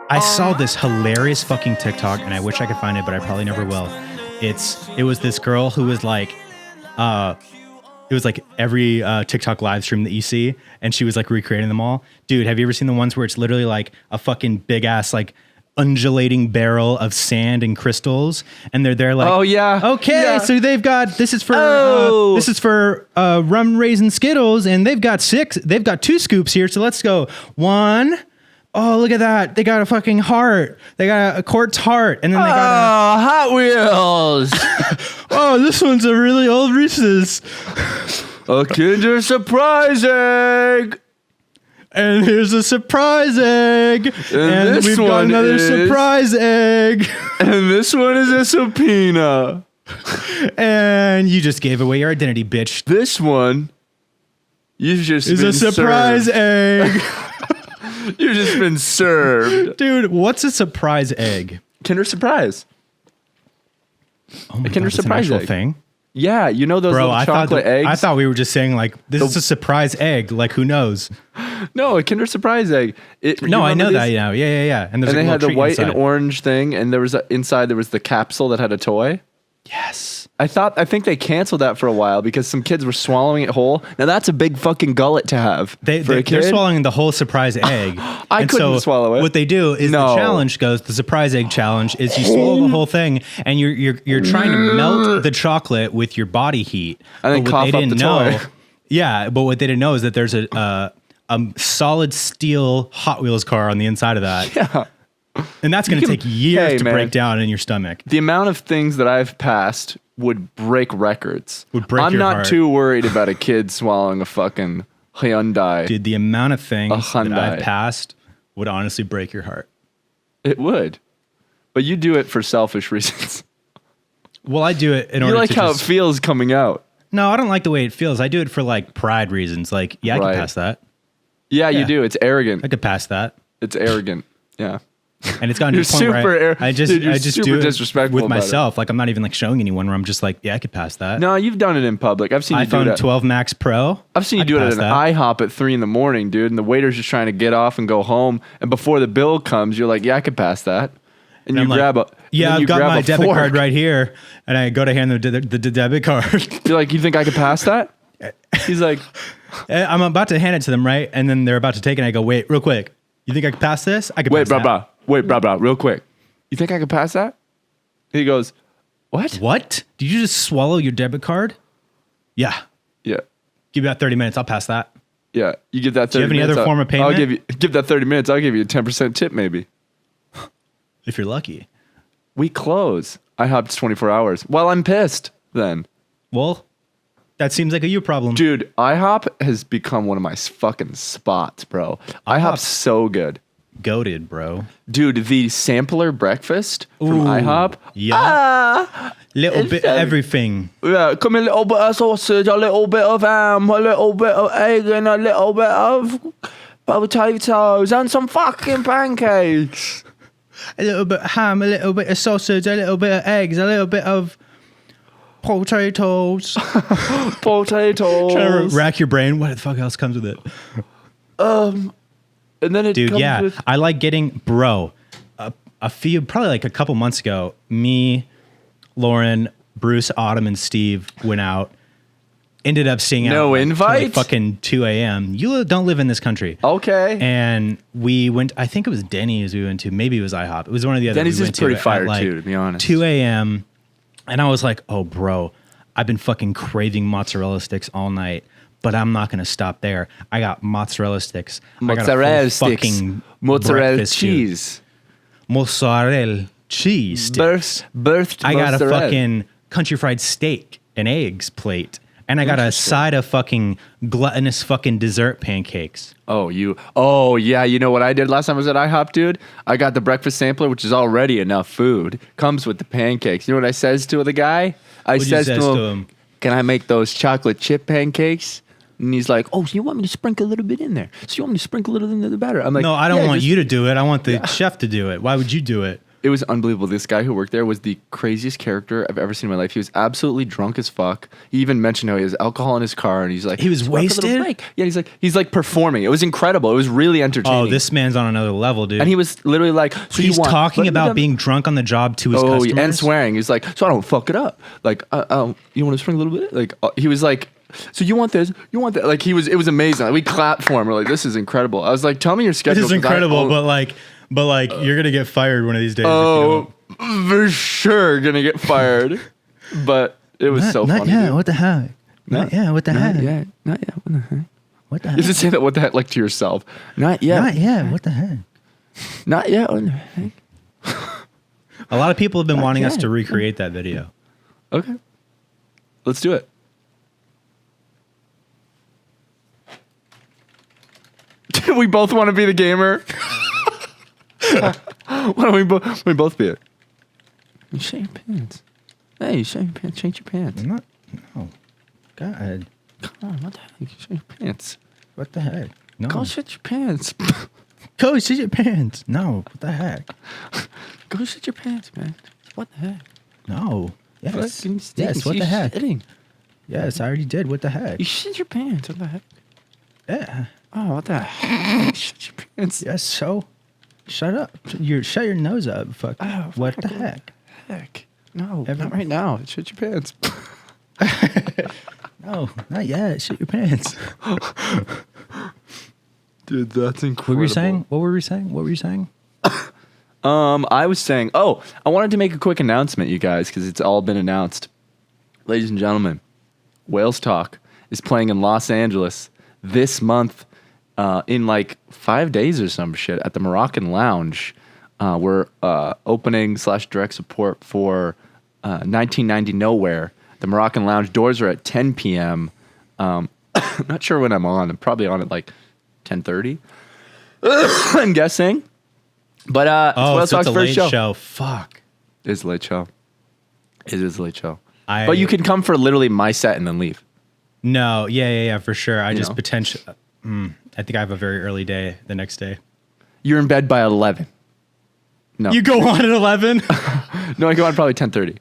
I saw this hilarious fucking TikTok, and I wish I could find it, but I probably never will. It was this girl who was like, it was like every TikTok live stream that you see, and she was like recreating them all. Dude, have you ever seen the ones where it's literally like a fucking big ass like undulating barrel of sand and crystals, and they're there like, oh yeah, okay, yeah. So they've got this is for rum raisin Skittles, and they've got 2 scoops here, so let's go 1. Oh, look at that. They got a fucking heart. They got a quartz heart. And then they got Hot Wheels. oh, this one's a really old Reese's. A Kinder Surprise egg. And here's a surprise egg. And we've got another surprise egg. And this one is a subpoena. And you just gave away your identity, bitch. This one, you've just is been a surprise served. egg. You've just been served. Dude, what's a surprise egg? Kinder Surprise. Oh my a Kinder God, Surprise an egg. thing? Yeah, you know those little chocolate eggs? I thought we were just saying like, this is a surprise egg. Like, who knows? No, a Kinder Surprise egg. No, I know that. Yeah. And they had the white and orange thing, and there was inside there was the capsule that had a toy. Yes. I think they canceled that for a while because some kids were swallowing it whole. Now that's a big fucking gullet to have. They're swallowing the whole surprise egg. I couldn't swallow it. What they do is the challenge goes. The surprise egg challenge is you swallow the whole thing, and you're trying to melt the chocolate with your body heat. And then cough up the toy. Yeah, but what they didn't know is that there's a solid steel Hot Wheels car on the inside of that. Yeah. And that's going to take years to break down in your stomach. The amount of things that I've passed would break records. I'm not too worried about a kid swallowing a fucking Hyundai. Dude, the amount of things that I've passed would honestly break your heart. It would. But you do it for selfish reasons. Well, I do it in order to You like how it feels coming out. No, I don't like the way it feels. I do it for like pride reasons. Like, I can pass that. Yeah, you do. It's arrogant. I could pass that. It's arrogant. Yeah. And it's gotten to the point where I just do it with myself. Like, I'm not even like showing anyone where I'm just like, yeah, I could pass that. No, you've done it in public. I've seen you do it. iPhone 12 Max Pro. I've seen you do it at an IHOP at 3 a.m, dude. And the waiter's just trying to get off and go home. And before the bill comes, you're like, yeah, I could pass that. And you grab a yeah, I've got my debit card right here, and I go to hand the debit card. You're like, you think I could pass that? He's like, I'm about to hand it to them, right? And then they're about to take it. And I go, wait, real quick. You think I could pass this? I could. Wait, blah, real quick. You think I could pass that? He goes, what? What? Did you just swallow your debit card? Yeah. Yeah. Give me about 30 minutes. I'll pass that. Yeah. You give that 30 minutes. Do you have any other form of payment? I'll give that 30 minutes. I'll give you a 10% tip, maybe. If you're lucky. We close. IHOP's 24 hours. Well, I'm pissed then. Well, that seems like a you problem. Dude, IHOP has become one of my fucking spots, bro. IHOP's so good. Goated, bro. Dude, the sampler breakfast from IHOP. Yeah. Little bit of everything. Yeah, come a little bit of sausage, a little bit of ham, a little bit of egg, and a little bit of potatoes, and some fucking pancakes. A little bit of ham, a little bit of sausage, a little bit of eggs, a little bit of potatoes. Potatoes. Trying to rack your brain. What the fuck else comes with it? And then it Dude, comes yeah. with... I like getting, probably like a couple months ago, me, Lauren, Bruce, Autumn, and Steve went out. Ended up staying out. No invite? Like fucking 2 a.m. You don't live in this country. Okay. And we went, I think it was Denny's we went to. Maybe it was IHOP. It was one of the other. Denny's is pretty fire too, to be honest. 2 a.m. And I was like, oh, bro, I've been fucking craving mozzarella sticks all night. But I'm not going to stop there. I got mozzarella sticks. Mozzarella sticks. Mozzarella cheese. Mozzarella cheese sticks. Birthed I got mozzarella. a fucking country fried steak and eggs plate. And I got a side of fucking gluttonous fucking dessert pancakes. Oh, yeah. You know what I did last time I was at IHOP, dude? I got the breakfast sampler, which is already enough food. Comes with the pancakes. You know what I says to the guy? I says to him, can I make those chocolate chip pancakes? And he's like, oh, so you want me to sprinkle a little bit in there? So you want me to sprinkle a little into the batter? I'm like, no, I don't want you to do it. I want the chef to do it. Why would you do it? It was unbelievable. This guy who worked there was the craziest character I've ever seen in my life. He was absolutely drunk as fuck. He even mentioned how he has alcohol in his car, and he's like, he was wasted. Yeah, he's like performing. It was incredible. It was really entertaining. Oh, this man's on another level, dude. And he was literally like, so he's talking about being drunk on the job to his customers and swearing. He's like, so I don't fuck it up. Like, you want to spring a little bit? Like, he was like, so you want this? You want that? Like, it was amazing. Like, we clapped for him. We're like, this is incredible. I was like, tell me your schedule. This is incredible, but like, you're gonna get fired one of these days. Oh, for sure, gonna get fired. But it was so funny. Not yet. What the heck? Not yet. What the heck? Not yet. What the heck? What the heck? You should say that. What the heck? Like to yourself. Not yet. Not yet. What the heck? Not yet. What the heck? A lot of people have been wanting us to recreate that video. Okay, let's do it. We both want to be the gamer. Why don't we both be it? You shake your pants. Hey, you shake your pants. Change your pants. No. God. Come on, what the heck? You shake your pants. What the heck? No. Go shit your pants. Go shit your pants. No. What the heck? Go shit your pants, man. What the heck? No. Yes. Yes. What the heck? Shitting. Yes, I already did. What the heck? You shit your pants. What the heck? Yeah. Oh, what the heck? Shit your pants. Yes. So, shut up. Shut your nose up. Fuck. Oh, what the heck? Heck. No, not right now. Shit your pants. No, not yet. Shit your pants. Dude, that's incredible. What were you saying? I was saying, I wanted to make a quick announcement, you guys, because it's all been announced. Ladies and gentlemen, Whales Talk is playing in Los Angeles this month in like 5 days or some shit at the Moroccan Lounge. We're opening / direct support for 1990 Nowhere. The Moroccan Lounge doors are at 10 p.m. Not sure when I'm on. I'm probably on at like 10:30. I'm guessing. But it's so it's a first late show. Fuck. It is a late show. It is a late show. But you can come for literally my set and then leave. No, yeah, for sure. I just potentially. I think I have a very early day the next day. You're in bed by 11. No, you go on at 11. No, I go on probably 10:30.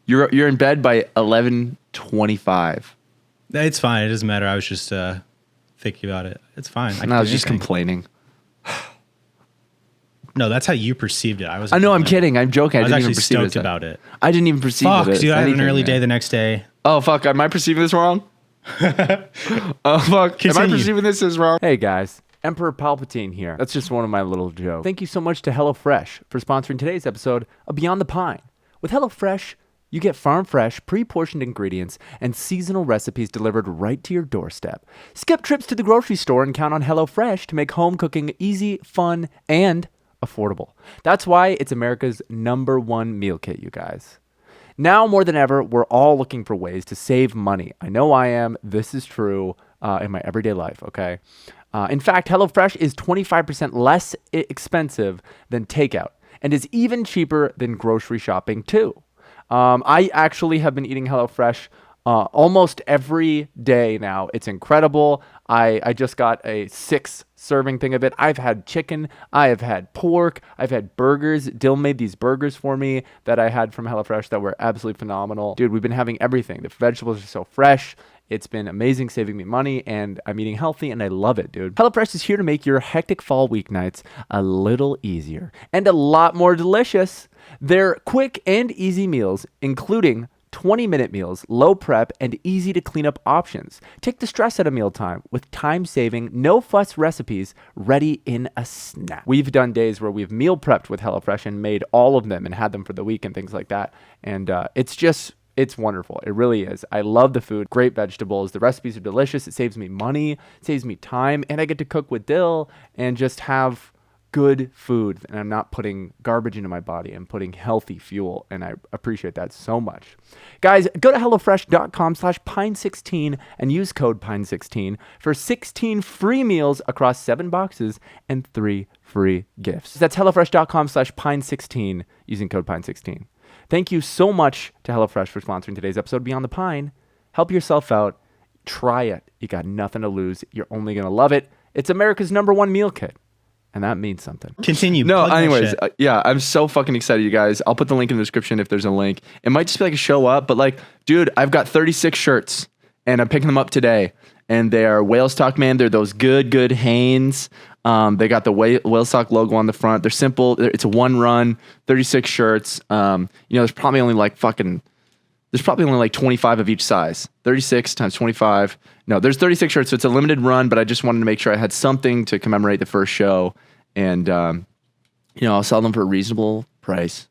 You're in bed by 11:25. It's fine. It doesn't matter. I was just thinking about it. It's fine. I was just complaining. No, that's how you perceived it. I know. I'm kidding. I'm joking. I was actually stoked about it. I didn't even perceive it. Fuck, dude. I have an early day the next day. Oh, fuck. Am I perceiving this wrong? Oh, fuck. Continue. Am I perceiving this as wrong? Hey, guys. Emperor Palpatine here. That's just one of my little jokes. Thank you so much to HelloFresh for sponsoring today's episode of Beyond the Pine. With HelloFresh, you get farm fresh, pre-portioned ingredients and seasonal recipes delivered right to your doorstep. Skip trips to the grocery store and count on HelloFresh to make home cooking easy, fun, and affordable. That's why it's America's #1 meal kit, you guys. Now more than ever, we're all looking for ways to save money. I know I am. This is true in my everyday life, okay? In fact, HelloFresh is 25% less expensive than takeout and is even cheaper than grocery shopping too. I actually have been eating HelloFresh almost every day now. It's incredible. I just got a 6-serving thing of it. I've had chicken. I have had pork. I've had burgers. Dill made these burgers for me that I had from HelloFresh that were absolutely phenomenal. Dude, we've been having everything. The vegetables are so fresh. It's been amazing, saving me money, and I'm eating healthy, and I love it, dude. HelloFresh is here to make your hectic fall weeknights a little easier and a lot more delicious. They're quick and easy meals, including 20-minute meals, low prep, and easy to clean up options. Take the stress out of mealtime with time-saving, no-fuss recipes ready in a snap. We've done days where we've meal prepped with HelloFresh and made all of them and had them for the week and things like that. And it's wonderful. It really is. I love the food. Great vegetables. The recipes are delicious. It saves me money, it saves me time, and I get to cook with Dill and just have good food, and I'm not putting garbage into my body. I'm putting healthy fuel, and I appreciate that so much. Guys, go to HelloFresh.com/Pine16 and use code Pine16 for 16 free meals across 7 boxes and 3 free gifts. That's HelloFresh.com/Pine16 using code Pine16. Thank you so much to HelloFresh for sponsoring today's episode Beyond the Pine. Help yourself out. Try it. You got nothing to lose. You're only going to love it. It's America's #1 meal kit. And that means something. Continue. No, anyways, yeah, I'm so fucking excited, you guys. I'll put the link in the description if there's a link. It might just be like a show up, but like, dude, I've got 36 shirts and I'm picking them up today. And they are Whale Stock, man. They're those good Hanes. They got the Whale Stock logo on the front. They're simple. It's a one run, 36 shirts. There's probably only like 25 of each size. 36 times 25. No, there's 36 shirts, so it's a limited run, but I just wanted to make sure I had something to commemorate the first show. And, I'll sell them for a reasonable price.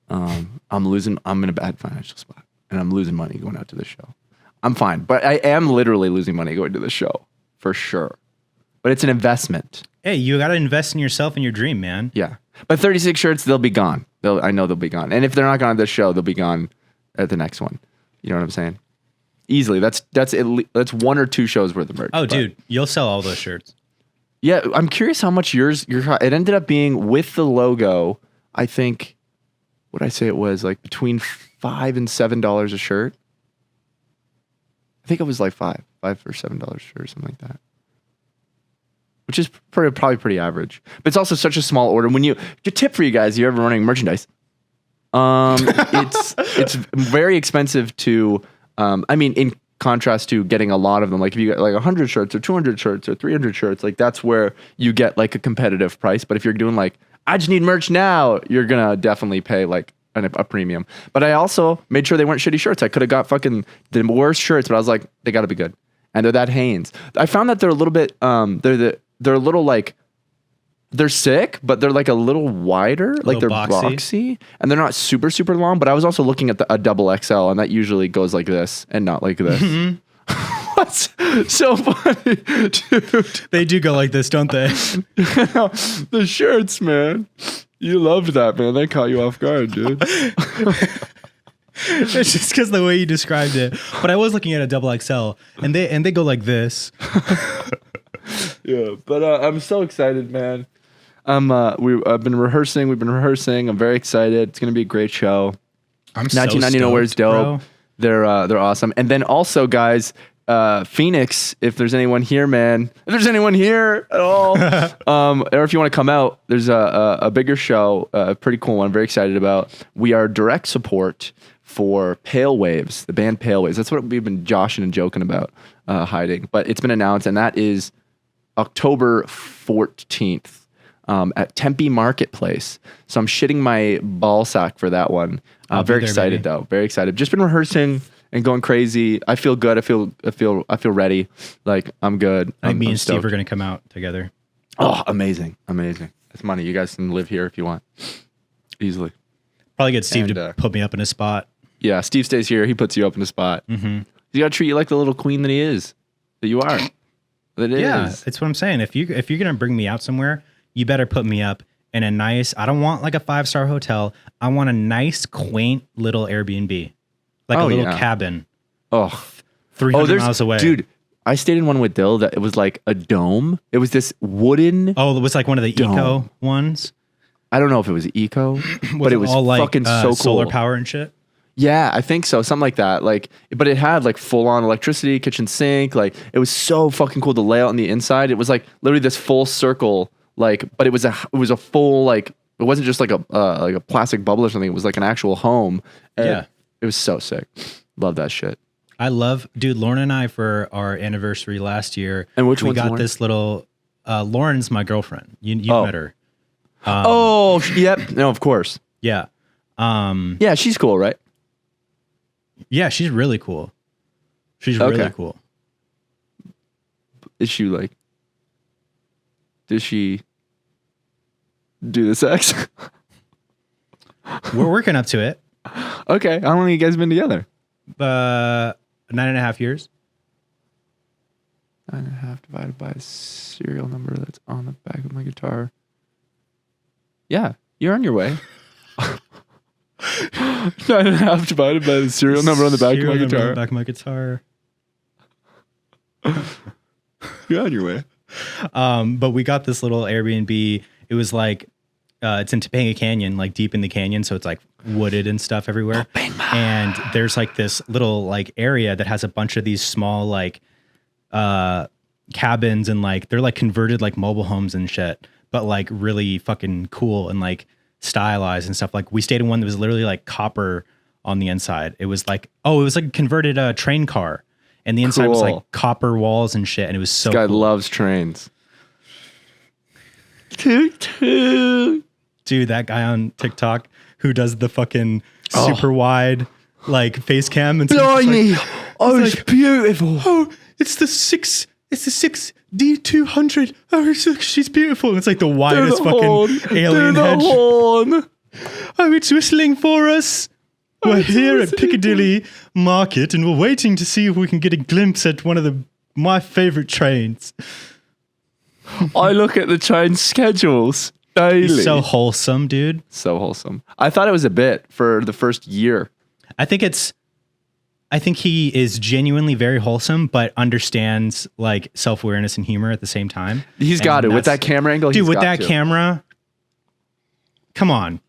I'm in a bad financial spot, and I'm losing money going out to the show. I'm fine, but I am literally losing money going to the show, for sure. But it's an investment. Hey, you got to invest in yourself and your dream, man. Yeah. But 36 shirts, they'll be gone. I know they'll be gone. And if they're not gone at this show, they'll be gone at the next one. You know what I'm saying? Easily. That's one or two shows worth of merch. Oh, dude, you'll sell all those shirts. Yeah, I'm curious how much yours. It ended up being with the logo. I think, what did I say it was, like between $5 and $7 a shirt. I think it was like $5 or $7 a shirt or something like that. Which is probably pretty average. But it's also such a small order. Your tip for you guys, you're ever running merchandise. It's very expensive to, in contrast to getting a lot of them. Like if you get like 100 shirts or 200 shirts or 300 shirts, like that's where you get like a competitive price. But if you're doing like, I just need merch now, you're going to definitely pay like a premium. But I also made sure they weren't shitty shirts. I could have got fucking the worst shirts, but I was like, they got to be good. And they're that Hanes. I found that they're a little bit, they're a little like, they're sick, but they're like a little wider, like they're boxy, and they're not super, super long. But I was also looking at a double XL, and that usually goes like this and not like this. What's so funny, dude? They do go like this, don't they? The shirts, man. You loved that, man. They caught you off guard, dude. It's just because the way you described it. But I was looking at a double XL, and they go like this. Yeah, but I'm so excited, man. I've been rehearsing. We've been rehearsing. I'm very excited. It's gonna be a great show. I'm 1990 Nowhere's dope. Bro. They're awesome. And then also, guys, Phoenix. If there's anyone here, man. If there's anyone here at all, or if you want to come out, there's a bigger show, a pretty cool one. I'm very excited about. We are direct support for Pale Waves, the band Pale Waves. That's what we've been joshing and joking about, hiding. But it's been announced, and that is October 14th. At Tempe Marketplace. So I'm shitting my ball sack for that one. Very excited though. Very excited. Just been rehearsing and going crazy. I feel good. I feel ready. Like I'm good. Me and Steve are going to come out together. Oh, amazing. It's money. You guys can live here if you want. Easily. Probably get Steve to put me up in a spot. Yeah. Steve stays here. He puts you up in a spot. Mm-hmm. You got to treat you like the little queen that he is. That you are. Yeah. It's what I'm saying. If you're going to bring me out somewhere, you better put me up in a nice, I don't want like a 5-star hotel. I want a nice, quaint little Airbnb. Like a little cabin. Oh. 300 miles away. Dude, I stayed in one with Dill that it was like a dome. It was this wooden. Oh, it was like one of the eco ones? I don't know if it was eco, but it was all fucking so cool. Solar power and shit? Yeah, I think so. Something like that. Like, but it had like full on electricity, kitchen sink. Like, it was so fucking cool. The layout on the inside, it was like literally this full circle. Like, but it was a full, like, it wasn't just like a plastic bubble or something. It was like an actual home. And it was so sick. Love that shit. Dude, Lauren and I, for our anniversary last year, and we got Lauren? This little, Lauren's my girlfriend. You met her. Yep. No, of course. Yeah. Yeah, she's cool, right? Yeah, she's really cool. She's really cool. Is she like, does she do the sex? We're working up to it. Okay. How long have you guys been together? 9.5 years. 9.5 divided by a serial number that's on the back of my guitar. Yeah, you're on your way. 9.5 divided by the serial number on the back of my guitar. On the back of my guitar. You're on your way. But we got this little Airbnb. It was like, it's in Topanga Canyon, like deep in the canyon. So it's like wooded and stuff everywhere. And there's like this little like area that has a bunch of these small like cabins and like they're like converted like mobile homes and shit, but like really fucking cool and like stylized and stuff. Like we stayed in one that was literally like copper on the inside. It was like it was like a converted train car, and the inside was like copper walls and shit, and it was so. This guy cool. loves trains. Dude, that guy on TikTok who does the fucking super wide like face cam and Blimey! Like, it's like, beautiful. Oh, it's the 6D200. Oh, she's beautiful. And it's like the widest fucking alien head. Oh, it's whistling for us. We're here at Piccadilly Market and we're waiting to see if we can get a glimpse at one of my favorite trains. I look at the train schedules daily. He's so wholesome, dude. So wholesome. I thought it was a bit for the first year. I think he is genuinely very wholesome, but understands like self-awareness and humor at the same time. He's got it with that camera angle. Dude, with that camera, come on.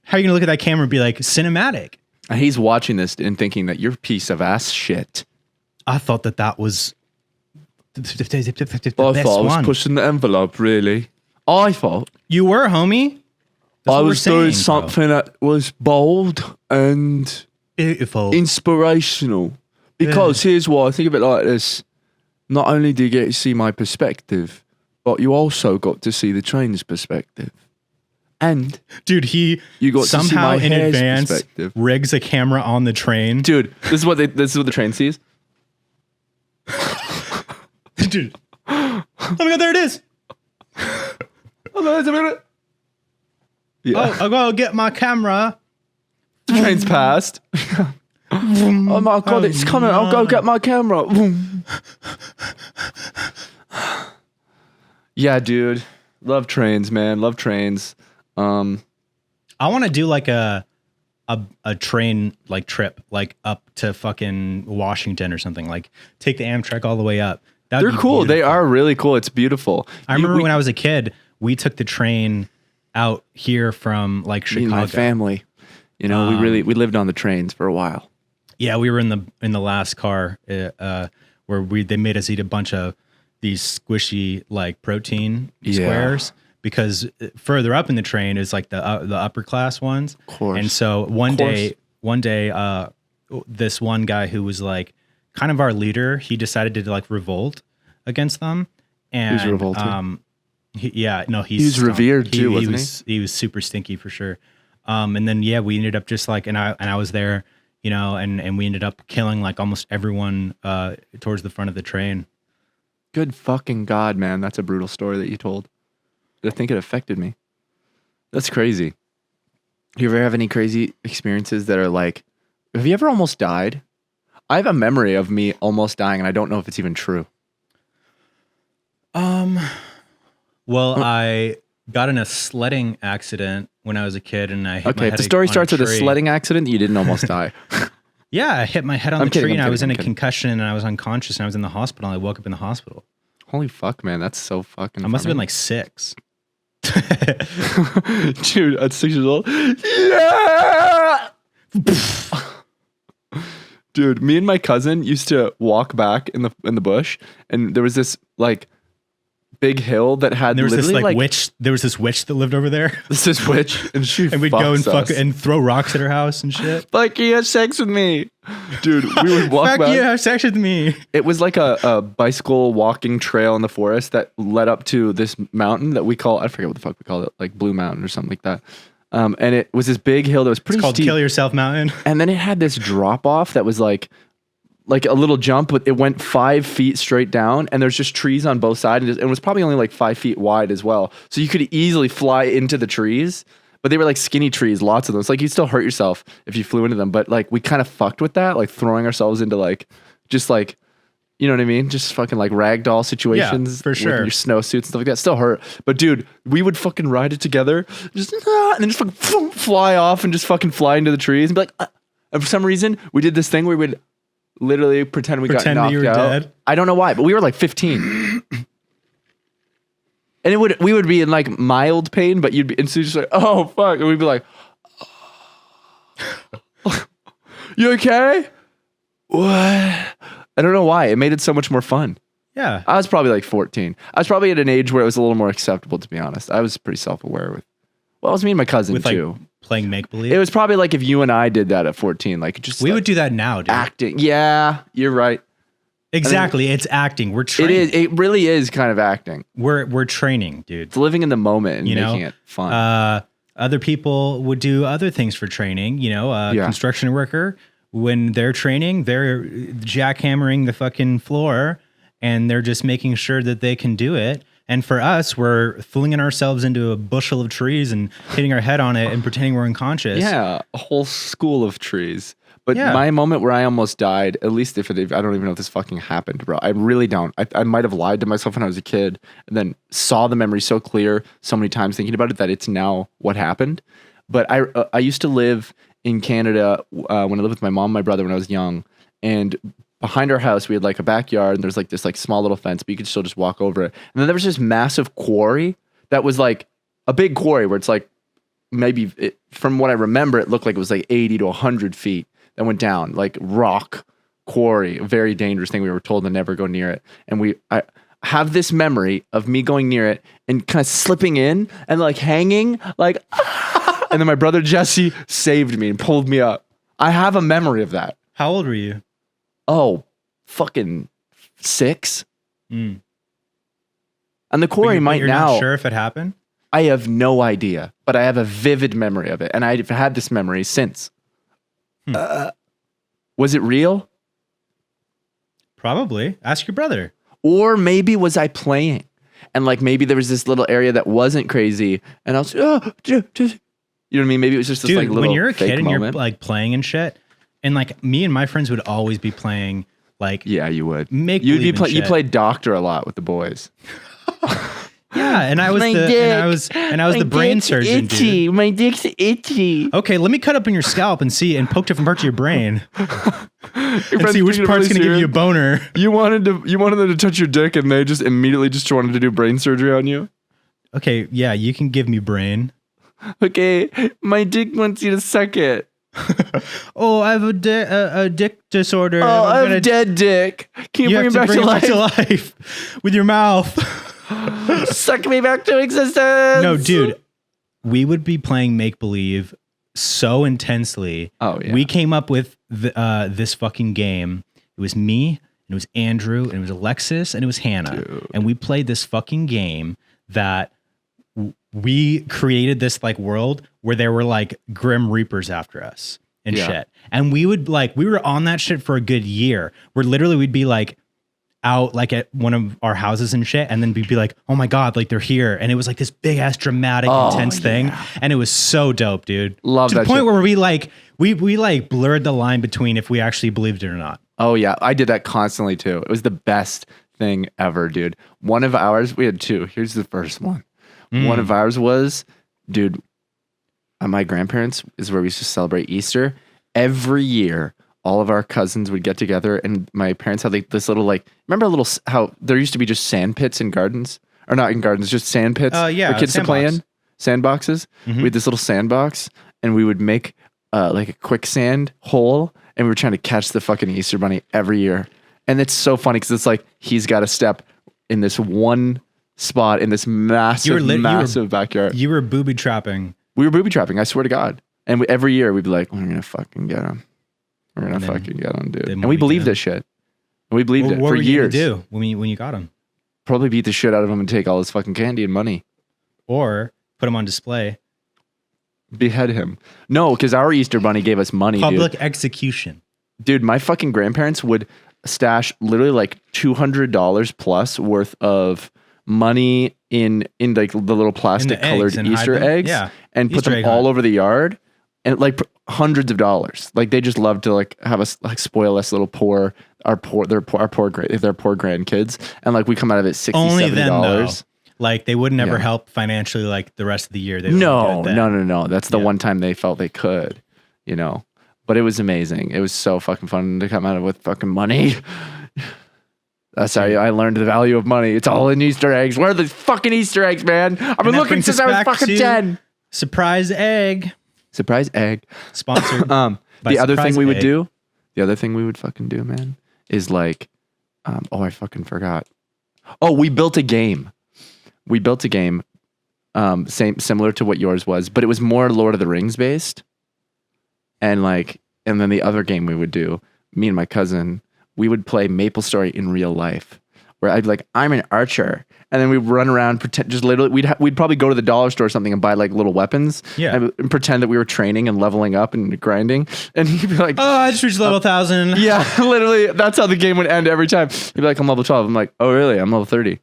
How are you going to look at that camera and be like cinematic? And he's watching this and thinking that you're a piece of ass shit. I thought that was the I best thought I was one. pushing the envelope, really. I thought. You were, homie. I was doing something that was bold and beautiful, inspirational. Because here's why I think of it like this. Not only do you get to see my perspective, but you also got to see the train's perspective. And dude, you got somehow in advance rigs a camera on the train. Dude, this is what the train sees. Dude, oh my god, there it is. Yeah. Oh, I'll go get my camera. The train's passed. Oh my god, it's coming. I'll go get my camera. Yeah, dude. Love trains, man. Love trains. I want to do like a train like trip like up to fucking Washington or something. Like take the Amtrak all the way up. They're cool. Beautiful. They are really cool. It's beautiful. I remember when I was a kid, we took the train out here from like Chicago. My family, you know, we lived on the trains for a while. Yeah, we were in the last car where they made us eat a bunch of these squishy like protein squares because further up in the train is like the upper class ones. Of course. And so one day, this one guy who was like kind of our leader, he decided to like revolt against them. And he was revolting. He's revered too, wasn't he? He was super stinky for sure. And then we ended up just like, and I was there, you know, and we ended up killing like almost everyone towards the front of the train. Good fucking God, man. That's a brutal story that you told. I think it affected me. That's crazy. Do you ever have any crazy experiences that are like, have you ever almost died? I have a memory of me almost dying, and I don't know if it's even true. Well, I got in a sledding accident when I was a kid, and I hit my head. Okay, the story starts with a sledding accident. You didn't almost die. Yeah, I hit my head on the tree, and I was in a concussion, and I was unconscious, and I was in the hospital. And I woke up in the hospital. Holy fuck, man, that's so fucking. I must have been like 6. Dude, at 6 years old. Yeah. Dude, me and my cousin used to walk back in the bush, and there was this like big hill that had. And there was this like witch. There was this witch that lived over there. This witch, and she and we'd go and fuck and throw rocks at her house and shit. Like you had sex with me, dude. We would walk back. You have sex with me. It was like a bicycle walking trail in the forest that led up to this mountain that we call, I forget what the fuck we called it, like Blue Mountain or something like that. And it was this big hill that was pretty called steep. Kill Yourself Mountain. And then it had this drop off that was like a little jump, but it went 5 feet straight down, and there's just trees on both sides, and it was probably only like 5 feet wide as well. So you could easily fly into the trees, but they were like skinny trees, lots of them. It's like you'd still hurt yourself if you flew into them, but like we kind of fucked with that, like throwing ourselves into like, just like, you know what I mean? Just fucking like ragdoll situations. Yeah, for sure. With your snowsuits and stuff like that. Still hurt. But dude, we would fucking ride it together, just and then just fucking fly off and just fucking fly into the trees and be like, and for some reason, we did this thing where we would literally pretend we got knocked out. Dead. I don't know why, but we were like 15. And we would be in like mild pain, but you'd be instantly just like, oh fuck. And we'd be like, oh. You okay? What? I don't know why. It made it so much more fun. Yeah. I was probably like 14. I was probably at an age where it was a little more acceptable, to be honest. I was pretty self-aware with. Well, it was me and my cousin with too. Like playing make believe. It was probably like if you and I did that at 14, like just we like would do that now, dude. acting. Yeah, you're right. Exactly, it's acting. We're training. It is. It really is kind of acting. We're training, dude. It's living in the moment and making it fun. Other people would do other things for training. Construction worker, when they're training, they're jackhammering the fucking floor and they're just making sure that they can do it. And for us, we're flinging ourselves into a bushel of trees and hitting our head on it and pretending we're unconscious. Yeah, a whole school of trees. But my moment where I almost died, at least if I don't even know if this fucking happened, bro. I really don't. I might have lied to myself when I was a kid and then saw the memory so clear so many times thinking about it that it's now what happened. But I used to live in Canada when I lived with my mom and my brother when I was young. And behind our house, we had like a backyard and there's like this like small little fence, but you could still just walk over it. And then there was this massive quarry that was like a big quarry where it's like from what I remember, it looked like it was like 80 to 100 feet. That went down, like rock quarry, a very dangerous thing. We were told to never go near it. And I have this memory of me going near it and kind of slipping in and like hanging, like, and then my brother Jesse saved me and pulled me up. I have a memory of that. How old were you? Oh, fucking 6. Mm. And the quarry But you're now. Not sure if it happened? I have no idea, but I have a vivid memory of it. And I've had this memory since. Was it real? Probably. Ask your brother. Or maybe was I playing? And like maybe there was this little area that wasn't crazy. And I was, you know what I mean? Maybe it was just this like little when you're a kid and moment. you're like playing and shit, and like me and my friends would always be playing like yeah, you would. You played doctor a lot with the boys. Yeah, and I was the brain surgeon, itchy. dude. My dick's itchy. Okay, let me cut up in your scalp and poke different parts of your brain, and see which part's part's gonna give you a boner. You wanted them to touch your dick, and they just immediately just wanted to do brain surgery on you. Okay, yeah, you can give me brain. Okay, my dick wants you to suck it. Oh, I have a dick disorder. Oh, I have a dead dick. Can you bring it back to life with your mouth? Suck me back to existence. No, dude, we would be playing make believe so intensely. Oh yeah, we came up with this fucking game. It was me, and it was Andrew, and it was Alexis, and it was Hannah, and we played this fucking game that we created this like world where there were like grim reapers after us and shit, and we were on that shit for a good year. Where literally we'd be like out like at one of our houses and shit, and then we'd be like, oh my god, like they're here, and it was like this big ass dramatic intense thing, and it was so dope, dude. Love to that the point shit. where we like blurred the line between if we actually believed it or not. Oh yeah, I did that constantly too. It was the best thing ever, dude. One of ours, we had 2. Here's the first one. One of ours was, dude, my grandparents is where we used to celebrate Easter. Every year, all of our cousins would get together, and my parents had like this little remember how there used to be just sand pits in gardens, or not in gardens, just sand pits for kids to play in, sandboxes. We had this little sandbox, and we would make like a quicksand hole, and we were trying to catch the fucking Easter bunny every year. And it's so funny because it's like he's got to step in this one spot in this massive backyard. You were booby trapping. We were booby trapping, I swear to God. And every year we'd be like, we're gonna fucking get him. We're gonna fucking get him, dude. And we believed this shit. And we believed it for years. What were you gonna do when you got him? Probably beat the shit out of him and take all his fucking candy and money. Or put him on display. Behead him. No, because our Easter bunny gave us money, Public execution. Dude, my fucking grandparents would stash literally like $200 plus worth of money in like the little plastic colored Easter eggs, and put them all over the yard, and like hundreds of dollars. Like they just love to like have us like spoil us little poor grandkids, and like we come out of it $60, $70. Like they would never help financially like the rest of the year. No. That's the one time they felt they could, you know. But it was amazing. It was so fucking fun to come out of with fucking money. That's how I learned the value of money. It's all in Easter eggs. Where are the fucking Easter eggs, man? I've been looking since I was fucking 10. Surprise egg. Surprise egg. Sponsored. The other thing we would fucking do, man, is like, I fucking forgot. Oh, we built a game. Similar to what yours was, but it was more Lord of the Rings based. And then the other game we would do, me and my cousin, we would play MapleStory in real life, where I'd be like, I'm an archer, and then we'd run around, pretend, just literally, we'd probably go to the dollar store or something and buy like little weapons, and pretend that we were training and leveling up and grinding, and he'd be like, oh, I just reached level 1,000. Yeah, literally, that's how the game would end every time. He'd be like, I'm level 12. I'm like, oh really? I'm level 30.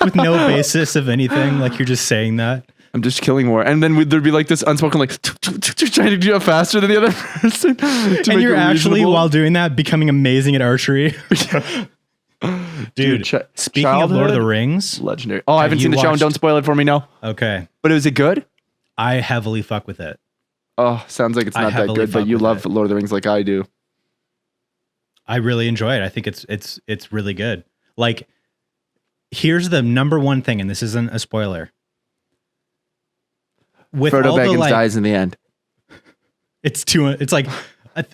With no basis of anything, like you're just saying that. I'm just killing more. And then there'd be like this unspoken, like, trying to do it faster than the other person. And you're actually, while doing that, becoming amazing at archery. Dude, speaking of Lord of the Rings. Legendary. Oh, I haven't seen the show, and don't spoil it for me, no. Okay. But is it good? I heavily fuck with it. Oh, sounds like it's not that good, but you love Lord of the Rings like I do. I really enjoy it. I think it's really good. Like, here's the number one thing, and this isn't a spoiler. With Frodo Baggins dies in the end. It's like,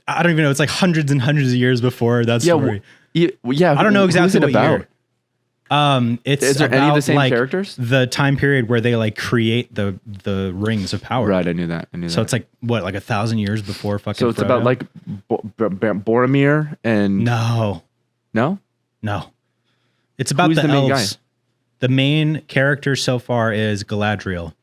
I don't even know. It's like hundreds and hundreds of years before that story. Yeah. I don't know exactly what about. Year. Is there any of the same characters? The time period where they like create the rings of power. Right, I knew that. So it's like what, like 1,000 years before fucking. So it's Frodo? about like Boromir and no. It's about Who's the main elves. guy? The main character so far is Galadriel.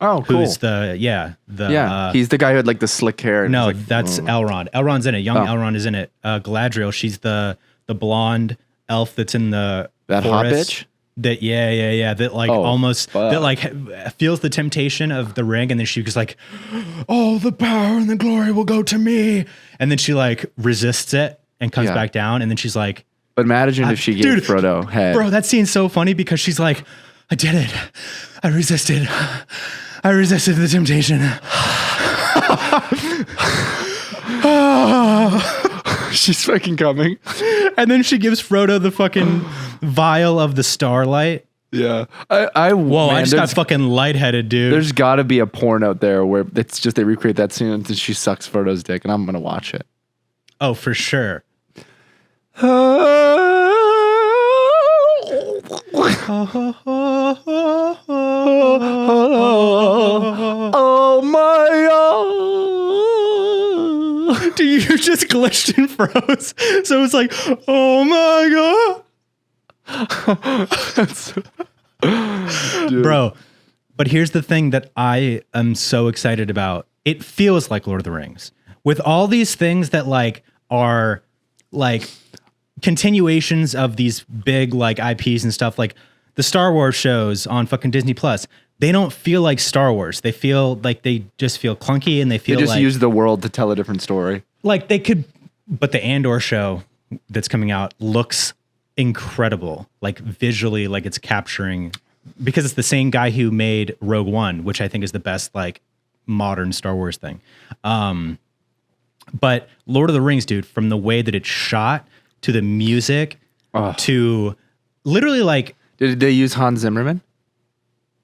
Oh, cool. Who's he's the guy who had like the slick hair. No, that's Elrond. Elrond's in it. Young Elrond is in it. Galadriel, she's the blonde elf that's in the that hot bitch. That that like that like feels the temptation of the ring, and then she goes like, "Oh, the power and the glory will go to me," and then she like resists it and comes back down, and then she's like, "But imagine if she gave Frodo head." Bro, that scene's so funny because she's like, "I did it. I resisted the temptation." She's fucking coming. And then she gives Frodo the fucking vial of the starlight. Yeah. I just got fucking lightheaded, dude. There's got to be a porn out there where it's just they recreate that scene and she sucks Frodo's dick, and I'm going to watch it. Oh, for sure. Oh my God. Dude, you just glitched and froze. So it's like, oh my God. Bro, but here's the thing that I am so excited about. It feels like Lord of the Rings. With all these things that like are like continuations of these big like IPs and stuff, like the Star Wars shows on fucking Disney Plus, they don't feel like Star Wars. They feel like they just feel clunky, and they just like, use the world to tell a different story. Like they could, but the Andor show that's coming out looks incredible. Like visually, like it's capturing, because it's the same guy who made Rogue One, which I think is the best like modern Star Wars thing. But Lord of the Rings, dude, from the way that it's shot to the music to literally like. Did they use Hans Zimmer?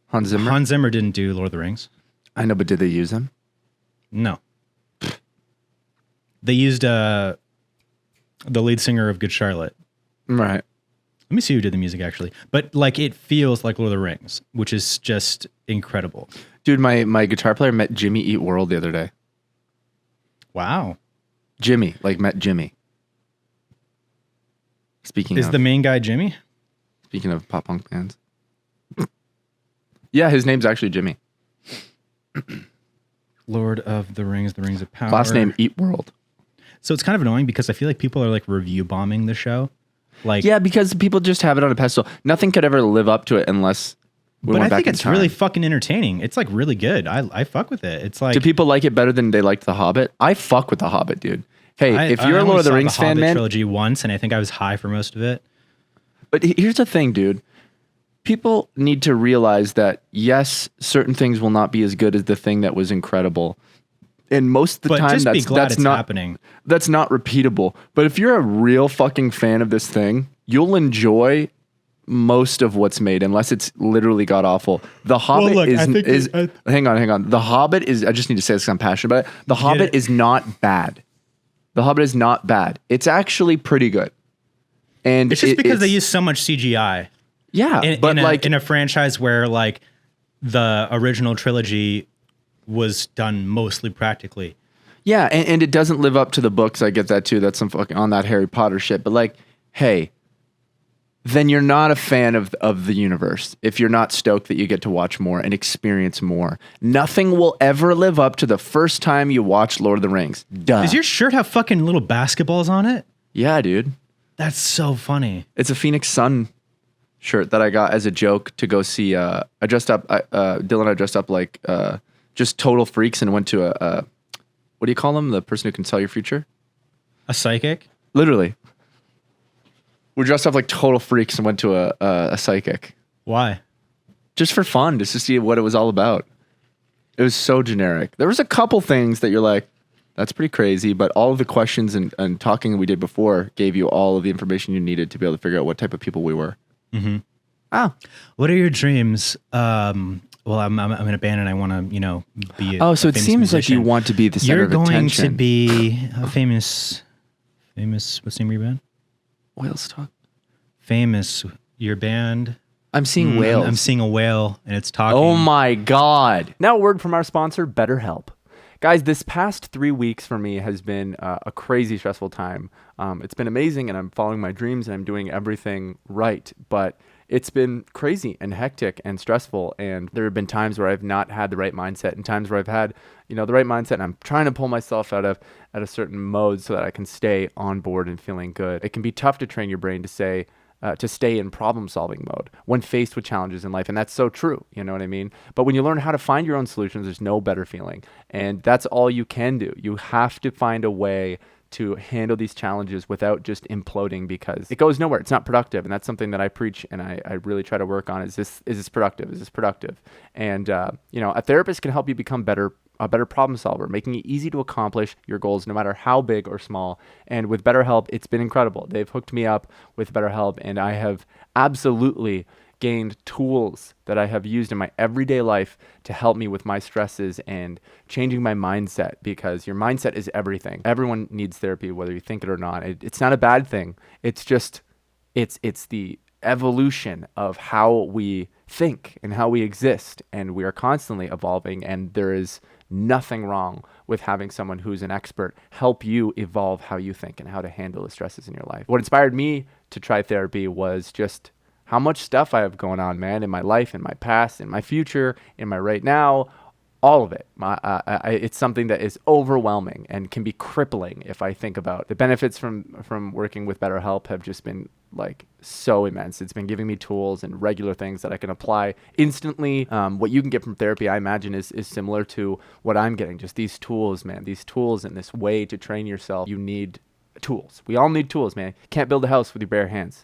Hans Zimmer didn't do Lord of the Rings. I know, but did they use him? No. They used the lead singer of Good Charlotte. Right. Let me see who did the music actually. But like it feels like Lord of the Rings, which is just incredible. Dude, my guitar player met Jimmy Eat World the other day. Wow. Jimmy, like met Jimmy. Is the main guy Jimmy? Speaking of pop punk bands. Yeah, his name's actually Jimmy. Lord of the Rings of Power. Last name Eat World. So it's kind of annoying because I feel like people are like review bombing the show. Like, yeah, because people just have it on a pedestal. Nothing could ever live up to it unless we went back in time. But I think it's really fucking entertaining. It's like really good. I fuck with it. It's like, do people like it better than they liked The Hobbit? I fuck with The Hobbit, dude. Hey, if you're a Lord of the Rings fan, man, trilogy once, and I think I was high for most of it. But here's the thing, dude. People need to realize that, yes, certain things will not be as good as the thing that was incredible. And most of the time, that's not happening. That's not repeatable. But if you're a real fucking fan of this thing, you'll enjoy most of what's made, unless it's literally god awful. The Hobbit hang on. The Hobbit is, I just need to say this because I'm passionate about it. The Hobbit is not bad. The Hobbit is not bad. It's actually pretty good. And it's just because they use so much CGI. Yeah, in a franchise where like the original trilogy was done mostly practically. Yeah, and it doesn't live up to the books. I get that too. That's some fucking on that Harry Potter shit. But like, hey, then you're not a fan of the universe if you're not stoked that you get to watch more and experience more. Nothing will ever live up to the first time you watch Lord of the Rings. Duh. Does your shirt have fucking little basketballs on it? Yeah, dude. That's so funny. It's a Phoenix Sun shirt that I got as a joke to go see. I dressed up. Dylan and I dressed up like just total freaks and went to a what do you call them? The person who can tell your future? A psychic? Literally. We dressed up like total freaks and went to a psychic. Why? Just for fun, just to see what it was all about. It was so generic. There was a couple things that you're like, that's pretty crazy, but all of the questions and talking we did before gave you all of the information you needed to be able to figure out what type of people we were. Mm-hmm. Oh. What are your dreams? Well, I'm in a band and I want to, be a so it seems musician. Like you want to be the center of attention. You're going to be a famous, what's the name of your band? Whales Talk. Famous, your band. I'm seeing whales. I'm seeing a whale and it's talking. Oh my God. Now a word from our sponsor, BetterHelp. Guys, this past 3 weeks for me has been a crazy stressful time. It's been amazing and I'm following my dreams and I'm doing everything right, but it's been crazy and hectic and stressful. And there have been times where I've not had the right mindset and times where I've had, the right mindset and I'm trying to pull myself out of at a certain mode so that I can stay on board and feeling good. It can be tough to train your brain to stay in problem solving mode when faced with challenges in life. And that's so true. You know what I mean? But when you learn how to find your own solutions, there's no better feeling. And that's all you can do. You have to find a way to handle these challenges without just imploding because it goes nowhere. It's not productive. And that's something that I preach and I really try to work on. Is this productive? Is this productive? And, a therapist can help you become a better problem solver, making it easy to accomplish your goals no matter how big or small. And with BetterHelp, it's been incredible. They've hooked me up with BetterHelp and I have absolutely gained tools that I have used in my everyday life to help me with my stresses and changing my mindset because your mindset is everything. Everyone needs therapy, whether you think it or not. It's not a bad thing. It's just, it's the evolution of how we think and how we exist. And we are constantly evolving and there is nothing wrong with having someone who's an expert help you evolve how you think and how to handle the stresses in your life. What inspired me to try therapy was just how much stuff I have going on, man, in my life, in my past, in my future, in my right now, all of it. It's something that is overwhelming and can be crippling if I think about the benefits from working with BetterHelp have just been like so immense. It's been giving me tools and regular things that I can apply instantly. What you can get from therapy, I imagine, is similar to what I'm getting. Just these tools, man, these tools and this way to train yourself. You need tools. We all need tools, man. You can't build a house with your bare hands.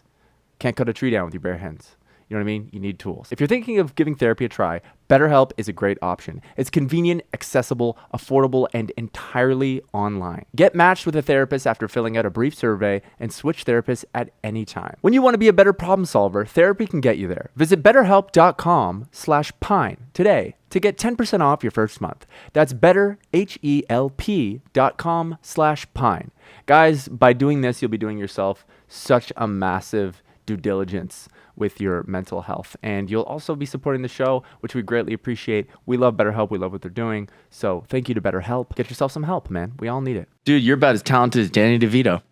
Can't cut a tree down with your bare hands. You know what I mean? You need tools. If you're thinking of giving therapy a try, BetterHelp is a great option. It's convenient, accessible, affordable, and entirely online. Get matched with a therapist after filling out a brief survey and switch therapists at any time. When you want to be a better problem solver, therapy can get you there. Visit betterhelp.com/pine today to get 10% off your first month. That's betterhelp.com/pine. Guys, by doing this, you'll be doing yourself such a massive due diligence with your mental health. And you'll also be supporting the show, which we greatly appreciate. We love BetterHelp. We love what they're doing. So thank you to BetterHelp. Get yourself some help, man. We all need it. Dude, you're about as talented as Danny DeVito.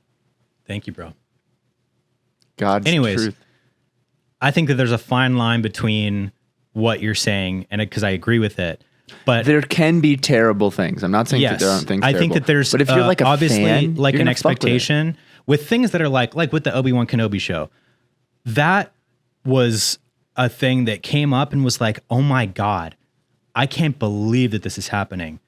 Thank you, bro. God's truth. I think that there's a fine line between what you're saying, and because I agree with it, but there can be terrible things. I'm not saying that there aren't things I terrible. think that there's, but if you're like a obviously fan, like an expectation with things that are like with the Obi-Wan Kenobi show, that was a thing that came up and was like, oh my God, I can't believe that this is happening.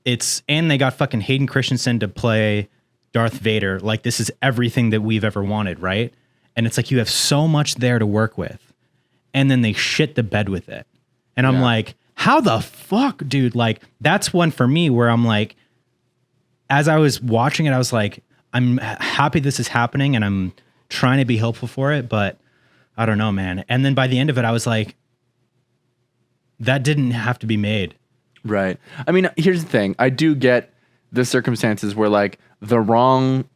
And they got fucking Hayden Christensen to play Darth Vader. Like, this is everything that we've ever wanted, right? And it's like, you have so much there to work with. And then they shit the bed with it. And I'm like, how the fuck, dude? Like, that's one for me where I'm like, as I was watching it, I was like, I'm happy this is happening and I'm trying to be hopeful for it, but I don't know, man. And then by the end of it, I was like, that didn't have to be made. Right. I mean, here's the thing. I do get the circumstances where like the wrong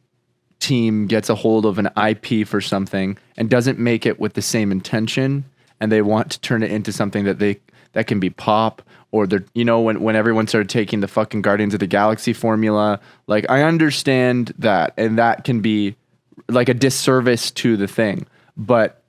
team gets a hold of an IP for something and doesn't make it with the same intention, and they want to turn it into something that can be pop, or they're, you know, when everyone started taking the fucking Guardians of the Galaxy formula, like, I understand that, and that can be like a disservice to the thing. But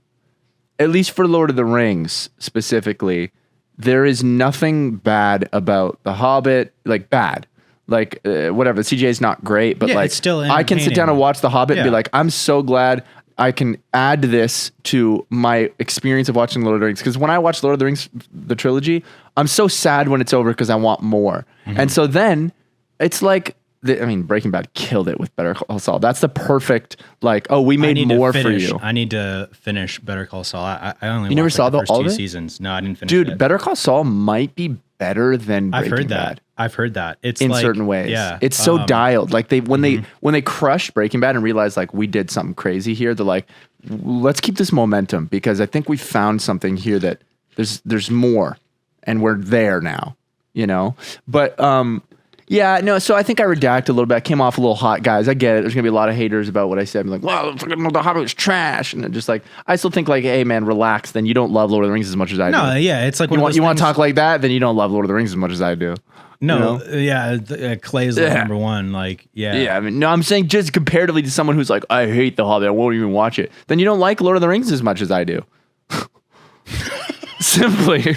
at least for Lord of the Rings specifically, there is nothing bad about The Hobbit, like bad. Like, whatever, the CGI is not great, but like, it's still I can sit down and watch The Hobbit and be like, I'm so glad I can add this to my experience of watching Lord of the Rings. Because when I watch Lord of the Rings, the trilogy, I'm so sad when it's over because I want more. And so then it's like, Breaking Bad killed it with Better Call Saul. That's the perfect, like, oh, we made more for you. I need to finish Better Call Saul. I only you never watched saw the first all two of it? seasons. No, I didn't finish Dude, it. Better Call Saul might be better than Breaking I've heard Bad. that. I've heard that. It's in like, certain ways. Yeah, it's so dialed. Like when they crushed Breaking Bad and realized like we did something crazy here, they're like, let's keep this momentum because I think we found something here that there's more, and we're there now, you know. But yeah, no. So I think I redacted a little bit. I came off a little hot, guys. I get it. There's gonna be a lot of haters about what I said. I'm like, well, the Hobbit was trash, and just like I still think like, hey man, relax. Then you don't love Lord of the Rings as much as I do. No, yeah, it's like you want to talk like that, then you don't love Lord of the Rings as much as I do. No, you know? yeah, Clay's like number one. Like, yeah. Yeah, I mean, no, I'm saying just comparatively to someone who's like, I hate The Hobbit, I won't even watch it. Then you don't like Lord of the Rings as much as I do. Simply.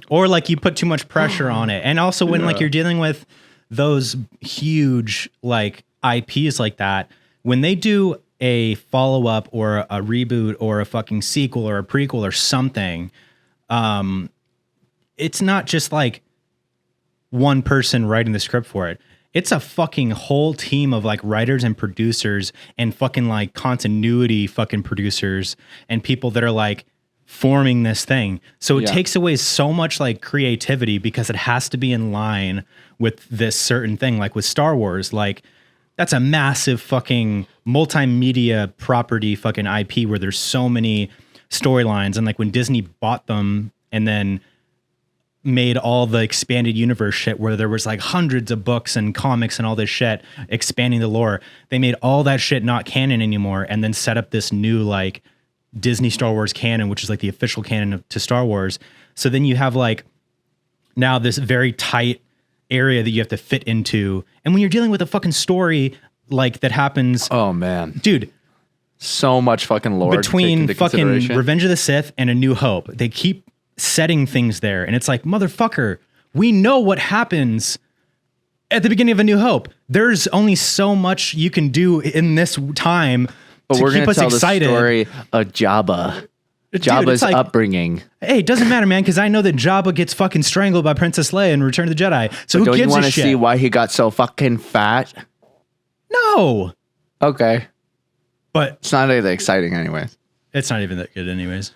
Or like you put too much pressure on it. And also when like you're dealing with those huge like IPs like that, when they do a follow-up or a reboot or a fucking sequel or a prequel or something, it's not just like one person writing the script for it. It's a fucking whole team of like writers and producers and fucking like continuity fucking producers and people that are like forming this thing. So it takes away so much like creativity because it has to be in line with this certain thing. Like with Star Wars, like that's a massive fucking multimedia property fucking IP where there's so many storylines. And like when Disney bought them and then made all the expanded universe shit where there was like hundreds of books and comics and all this shit expanding the lore. They made all that shit not canon anymore and then set up this new like Disney Star Wars canon, which is like the official canon to Star Wars. So then you have like now this very tight area that you have to fit into. And when you're dealing with a fucking story like that happens. Oh man, dude. So much fucking lore between fucking Revenge of the Sith and A New Hope. They keep setting things there. And it's like, motherfucker, we know what happens at the beginning of A New Hope. There's only so much you can do in this time but to we're keep us tell excited. The story of Jabba. Jabba's like, upbringing. Hey, it doesn't matter, man, because I know that Jabba gets fucking strangled by Princess Leia in Return of the Jedi. So but who gives a shit? Don't you want to see why he got so fucking fat? No. Okay. But it's not that exciting anyways. It's not even that good anyways.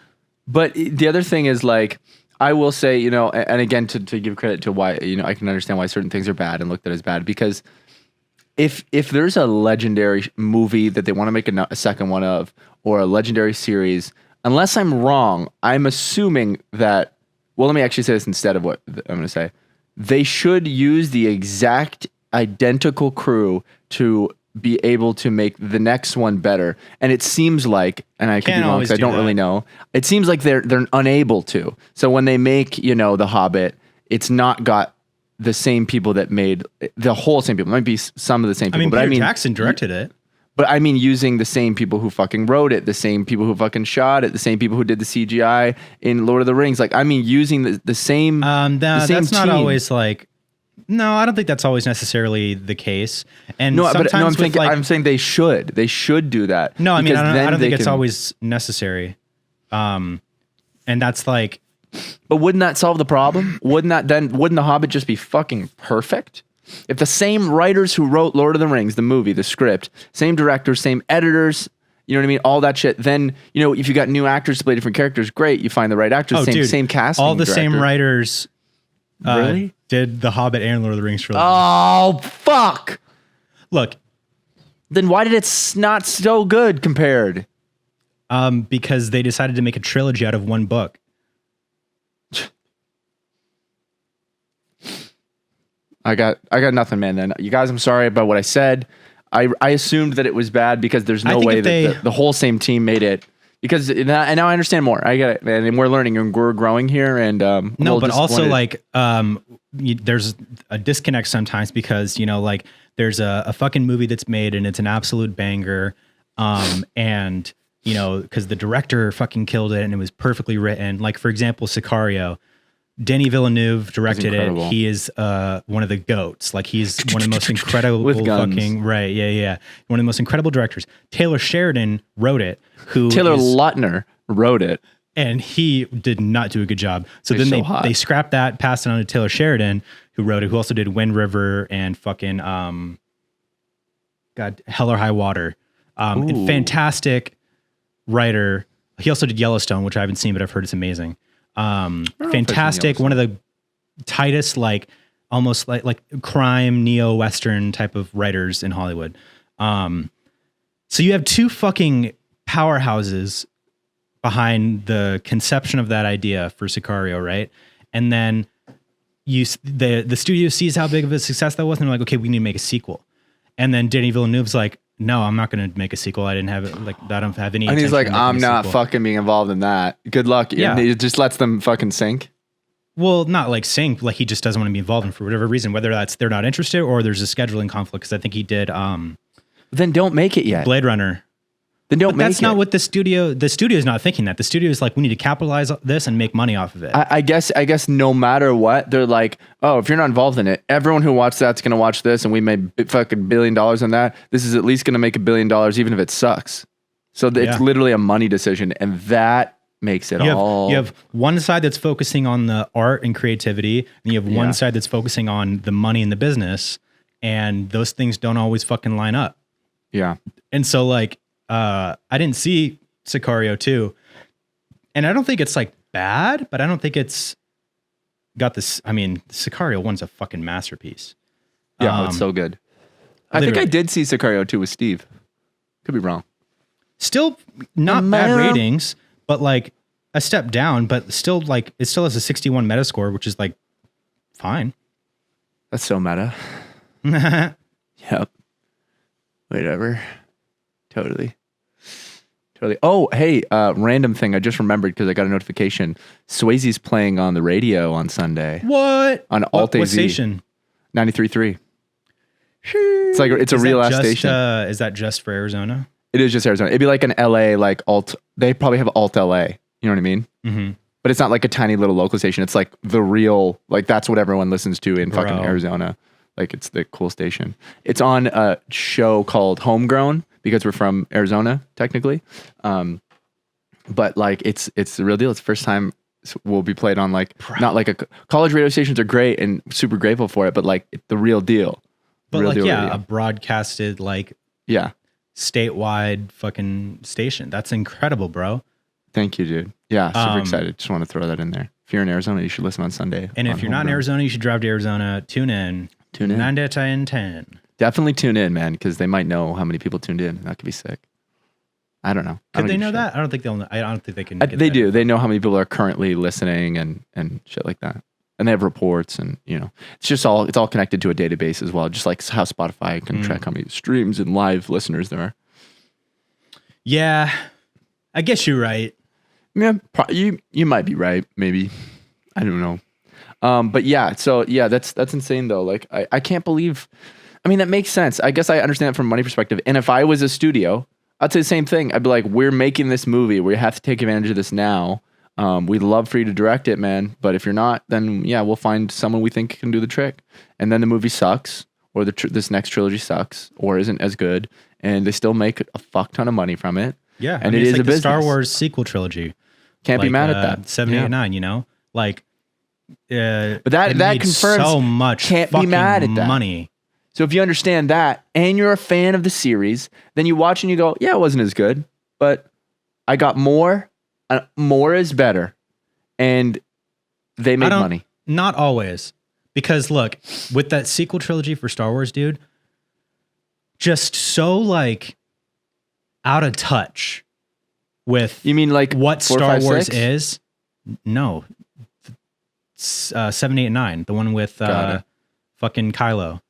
But the other thing is like, I will say, you know, and again, to give credit to why, you know, I can understand why certain things are bad and looked at as bad, because if there's a legendary movie that they want to make a second one of, or a legendary series, unless I'm wrong, I'm assuming that, well, let me actually say this instead of what I'm going to say. They should use the exact identical crew to be able to make the next one better. And it seems like, and I could be wrong because I don't really know, it seems like they're unable to. So when they make, you know, The Hobbit, it's not got the same people that made the whole same people. It might be some of the same people. Peter Jackson directed it. But I mean, using the same people who fucking wrote it, the same people who fucking shot it, the same people who did the CGI in Lord of the Rings. Like, I mean, using the same. That's not always like. No, I don't think that's always necessarily the case. And no, sometimes but no, I'm saying they should. They should do that. No, I mean, I don't think it's always necessary. And that's like. But wouldn't that solve the problem? Wouldn't The Hobbit just be fucking perfect? If the same writers who wrote Lord of the Rings, the movie, the script, same directors, same editors, you know what I mean? All that shit. Then, you know, if you got new actors to play different characters, great. You find the right actors, same casting. All the same writers really? Did The Hobbit and Lord of the Rings trilogy. Oh, fuck. Look. Then why did it not so good compared? Because they decided to make a trilogy out of one book. I got nothing, man. Then you guys, I'm sorry about what I said. I assumed that it was bad because there's no way that the whole same team made it. Because and now I understand more. I get it, man. And we're learning and we're growing here. And no, but also like there's a disconnect sometimes because like there's a fucking movie that's made and it's an absolute banger, and because the director fucking killed it and it was perfectly written. Like for example, Sicario. Denis Villeneuve directed it. He is one of the goats. Like he's one of the most incredible fucking right. Yeah. One of the most incredible directors. Taylor Sheridan wrote it. Taylor Lautner wrote it. And he did not do a good job. So then they scrapped that, passed it on to Taylor Sheridan, who wrote it, who also did Wind River and fucking Hell or High Water. And fantastic writer. He also did Yellowstone, which I haven't seen, but I've heard it's amazing. Fantastic, one of the tightest, like almost like crime neo-Western type of writers in Hollywood. So you have two fucking powerhouses behind the conception of that idea for Sicario, right? And then the studio sees how big of a success that was, and they're like, okay, we need to make a sequel. And then Denis Villeneuve's like, no, I'm not going to make a sequel. I didn't have it. Like, I don't have any. And he's like, I'm not fucking being involved in that. Good luck. Yeah. And he just lets them fucking sink. Well, not like sink. Like he just doesn't want to be involved in for whatever reason, whether that's they're not interested or there's a scheduling conflict. Because I think he did. Then don't make it yet. Blade Runner. Then don't make it. That's not what the studio is not thinking that. The studio is like, we need to capitalize this and make money off of it. I guess no matter what, they're like, oh, if you're not involved in it, everyone who watched that's going to watch this and we made fucking $1 billion on that. This is at least going to make $1 billion even if it sucks. So it's literally a money decision, and that makes it all. You have one side that's focusing on the art and creativity, and you have one side that's focusing on the money and the business, and those things don't always fucking line up. Yeah. And so like, I didn't see Sicario 2, and I don't think it's like bad, but I don't think it's got this. I mean, Sicario 1's a fucking masterpiece. Yeah, it's so good. I think I did see Sicario 2 with Steve. Could be wrong. Still not bad ratings, but like a step down, but still like it still has a 61 Metascore, which is like fine. That's so meta. Yep. Whatever. Totally. Oh, hey, random thing. I just remembered because I got a notification. Swayze's playing on the radio on Sunday. What? On Alt AZ. What station? 93.3. It's a real ass station. Is that just for Arizona? It is just Arizona. It'd be like an LA, like alt. They probably have Alt LA. You know what I mean? Mm-hmm. But it's not like a tiny little local station. It's like the real, like that's what everyone listens to in fucking Arizona. Like it's the cool station. It's on a show called Homegrown because we're from Arizona technically. But like it's the real deal. It's the first time we'll be played on like not like a college radio stations are great and super grateful for it, but like the real deal. But real like radio. A broadcasted like statewide fucking station. That's incredible, bro. Thank you, dude. Yeah, super excited. Just want to throw that in there. If you're in Arizona, you should listen on Sunday. And if you're not in Arizona, you should drive to Arizona. Tune in. 9 to 10. Definitely tune in, man, because they might know how many people tuned in. That could be sick. I don't know. Could they know that? I don't think they'll know. I don't think they can. They do. They know how many people are currently listening and shit like that. And they have reports and, it's all connected to a database as well. Just like how Spotify can track how many streams and live listeners there are. Yeah. I guess you're right. Yeah, you might be right. Maybe. I don't know. But yeah, so yeah, that's insane though. Like I can't believe, I mean, that makes sense. I guess I understand it from a money perspective. And if I was a studio, I'd say the same thing. I'd be like, we're making this movie. We have to take advantage of this now. We'd love for you to direct it, man. But if you're not, then yeah, we'll find someone we think can do the trick. And then the movie sucks, or this next trilogy sucks, or isn't as good, and they still make a fuck ton of money from it. Yeah, and it is like a business. Star Wars sequel trilogy. Can't be mad at that. 7, 8, 9. Like, but that confirms so much. Can't be mad at that money. So if you understand that, and you're a fan of the series, then you watch and you go, yeah, it wasn't as good, but I got more. More is better, and they made money. Not always, because look, with that sequel trilogy for Star Wars, dude, just so like out of touch with you mean like what 4, Star 5, Wars 6? is. No, 7, 8, 9, the one with fucking Kylo.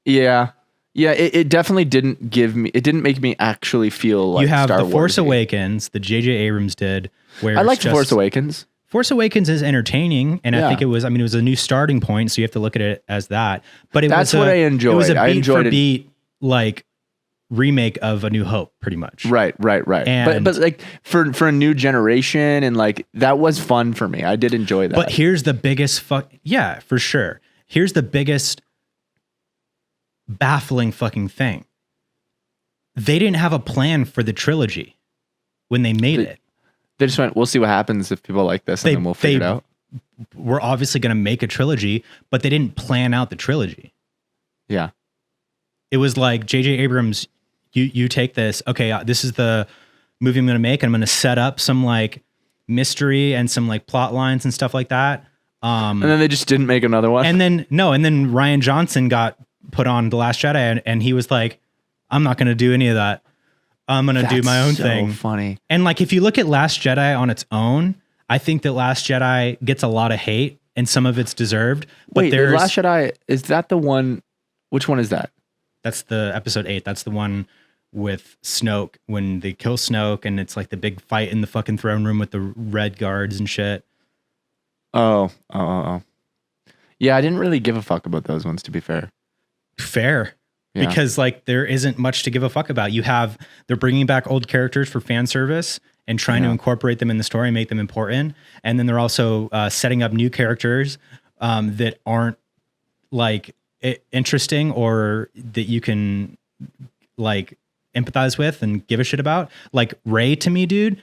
Yeah. Yeah, it definitely didn't make me actually feel like you have Star The Force Wars-y. Awakens that J.J. Abrams did, where I it's like The Force Awakens. Force Awakens is entertaining, and I Yeah. think it was a new starting point, so you have to look at it as that. But That's what I enjoyed. It was a I beat enjoyed for it. beat like remake of A New Hope, pretty much. Right. And- But like for a new generation, and like that was fun for me. I did enjoy that. But here's the biggest yeah, for sure. Here's the biggest baffling fucking thing. They didn't have a plan for the trilogy when they made it. They just went, we'll see what happens if people like this, and then we'll figure it out. We're obviously going to make a trilogy, but they didn't plan out the trilogy. Yeah. It was like, J.J. Abrams, you take this. Okay, this is the movie I'm going to make, and I'm going to set up some like mystery and some like plot lines and stuff like that. And then they just didn't make another one. And then Rian Johnson got put on The Last Jedi, and he was like, I'm not going to do any of that. I'm going to do my own thing. Funny. And like, if you look at Last Jedi on its own, I think that Last Jedi gets a lot of hate, and some of it's deserved. But Wait, The Last Jedi, is that the one? Which one is that? That's the episode 8. That's the one with Snoke, when they kill Snoke, and it's like the big fight in the fucking throne room with the red guards and shit. Oh. Yeah, I didn't really give a fuck about those ones, to be fair. Fair. Yeah. Because like there isn't much to give a fuck about. They're bringing back old characters for fan service and trying to incorporate them in the story and make them important. And then they're also setting up new characters that aren't like interesting or that you can like empathize with and give a shit about. Like Rey, to me, dude,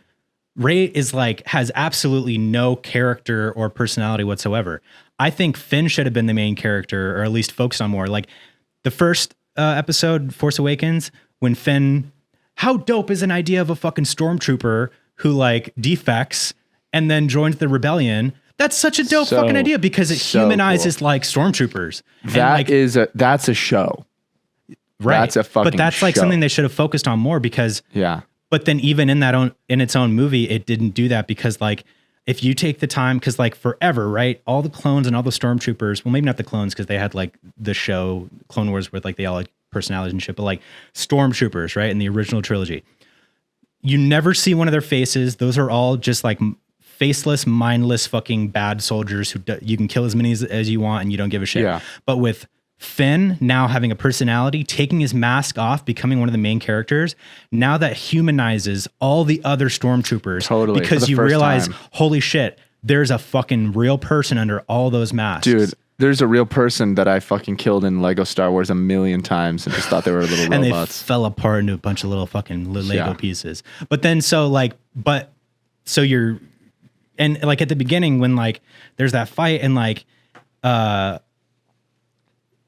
Rey is like, has absolutely no character or personality whatsoever. I think Finn should have been the main character, or at least focused on more. Like the first episode, Force Awakens, when Finn, how dope is an idea of a fucking stormtrooper who like defects and then joins the rebellion? That's such a dope fucking idea, because it humanizes like stormtroopers. That's a show. Right. That's a fucking But that's like show. something they should have focused on more, because but then even in its own movie, it didn't do that, because like if you take the time, because like forever, right? All the clones and all the stormtroopers, well, maybe not the clones, because they had like the show Clone Wars with like they all had personalities and shit, but like stormtroopers, right? In the original trilogy, you never see one of their faces. Those are all just like faceless, mindless fucking bad soldiers who you can kill as many as you want and you don't give a shit. Yeah. But with Finn now having a personality, taking his mask off, becoming one of the main characters, now that humanizes all the other stormtroopers. Totally. Because you realize, holy shit, there's a fucking real person under all those masks. Dude, there's a real person that I fucking killed in Lego Star Wars 1,000,000 times and just thought they were little and robots. they fell apart into a bunch of little fucking Lego pieces. But then so you're, and like at the beginning when like there's that fight and like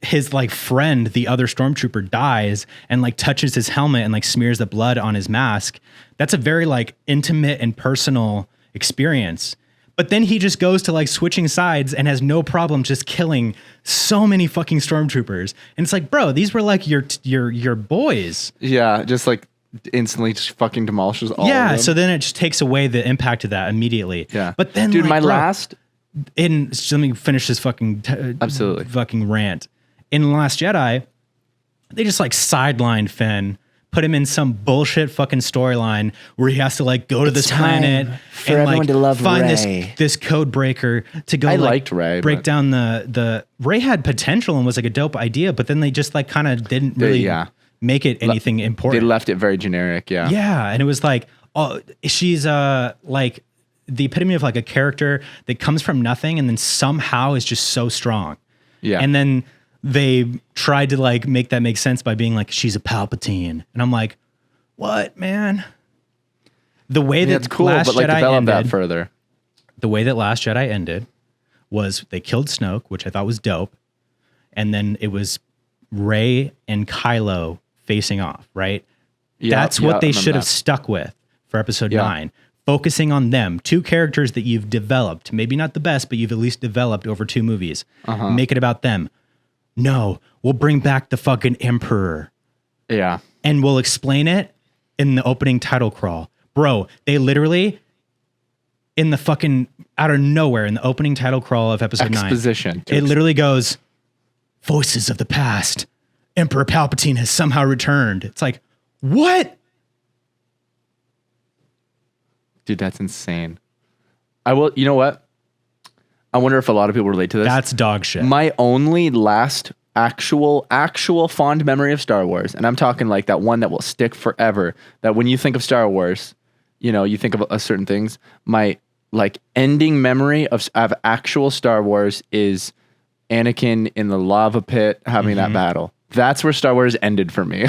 his like friend, the other stormtrooper, dies and like touches his helmet and like smears the blood on his mask. That's a very like intimate and personal experience. But then he just goes to like switching sides and has no problem just killing so many fucking stormtroopers. And it's like, bro, these were like your boys. Yeah, just like instantly just fucking demolishes all of them. So then it just takes away the impact of that immediately. Yeah. But then, dude, like, last... so let me finish this fucking Absolutely. fucking rant. In The Last Jedi, they just like sidelined Finn, put him in some bullshit fucking storyline where he has to like go to this planet for and everyone like to love find Rey. this code breaker to go. I like, liked Rey, break but- down the Rey had potential and was like a dope idea, but then they just like kind of didn't really make it anything important. They left it very generic. Yeah. Yeah, and it was like, oh, she's like the epitome of like a character that comes from nothing and then somehow is just so strong. Yeah. And then they tried to like make that make sense by being like, she's a Palpatine. And I'm like, what, man? The way that That's cool, Last but like Jedi develop ended, that further. the way that Last Jedi ended was they killed Snoke, which I thought was dope. And then it was Rey and Kylo facing off, right? That's what they should have stuck with for episode 9. Focusing on them, two characters that you've developed, maybe not the best, but you've at least developed over 2 movies. Make it about them. No, we'll bring back the fucking Emperor. Yeah. And we'll explain it in the opening title crawl. Bro, they literally, in the fucking, out of nowhere, in the opening title crawl of episode 9. Exposition. It literally goes, voices of the past. Emperor Palpatine has somehow returned. It's like, what? Dude, that's insane. You know what? I wonder if a lot of people relate to this. That's dog shit. My only last actual fond memory of Star Wars, and I'm talking like that one that will stick forever, that when you think of Star Wars, you know, you think of certain things. My like ending memory of actual Star Wars is Anakin in the lava pit having that battle. That's where Star Wars ended for me.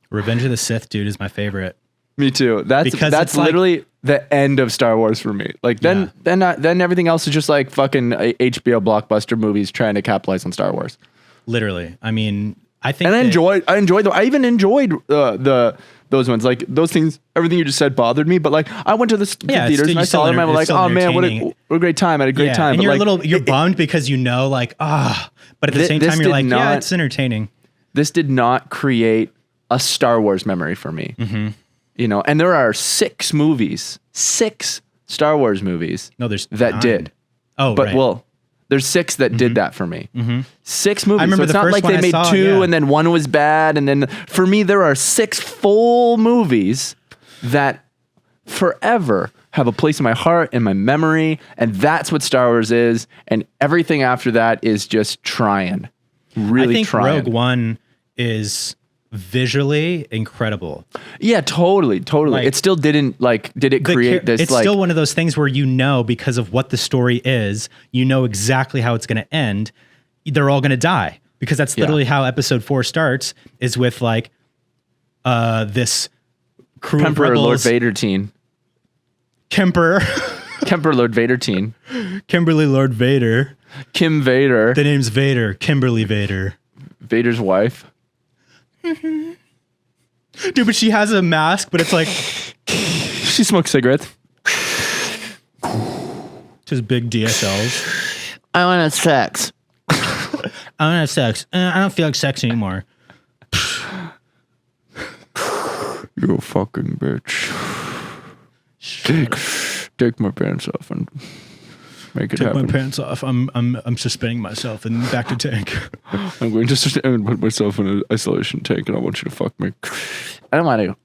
Revenge of the Sith, dude, is my favorite. Me too. That's literally the end of Star Wars for me. Like then everything else is just like fucking HBO blockbuster movies trying to capitalize on Star Wars. Literally. I mean, I think I even enjoyed those ones. Like those things, everything you just said bothered me, but like I went to the theaters and I saw them and I'm like, oh man, what a great time. I had a great time. And but you're bummed because you know, like, but at the same time you're like, yeah, it's entertaining. This did not create a Star Wars memory for me. You know, and there are 6 Star Wars movies. No, there's that 9. did. Oh, but right. well, there's 6 that did that for me. 6 movies. I remember so it's the not first like one they I made saw, 2 and then 1 was bad. And then for me, there are 6 full movies that forever have a place in my heart and my memory. And that's what Star Wars is. And everything after that is just trying. Really I think trying. Rogue One is visually incredible. Yeah, totally. Like, it still didn't did it create this? It's still one of those things where you know, because of what the story is, you know exactly how it's going to end. They're all going to die, because that's literally how episode 4 starts, is with like this crew of rebels. Lord Vader teen. Kemper Lord Vader teen. Kimberly Lord Vader. Kim Vader. The name's Vader. Kimberly Vader. Vader's wife. Dude, but she has a mask, but it's like she smokes cigarettes. Just big DSLs. I want to have sex. I want to have sex. I don't feel like sex anymore. You fucking bitch. Take my pants off and make it happen. Take my pants off. I'm suspending myself in back to tank. I'm going to stand and put myself in an isolation tank, and I want you to fuck me. I don't want to.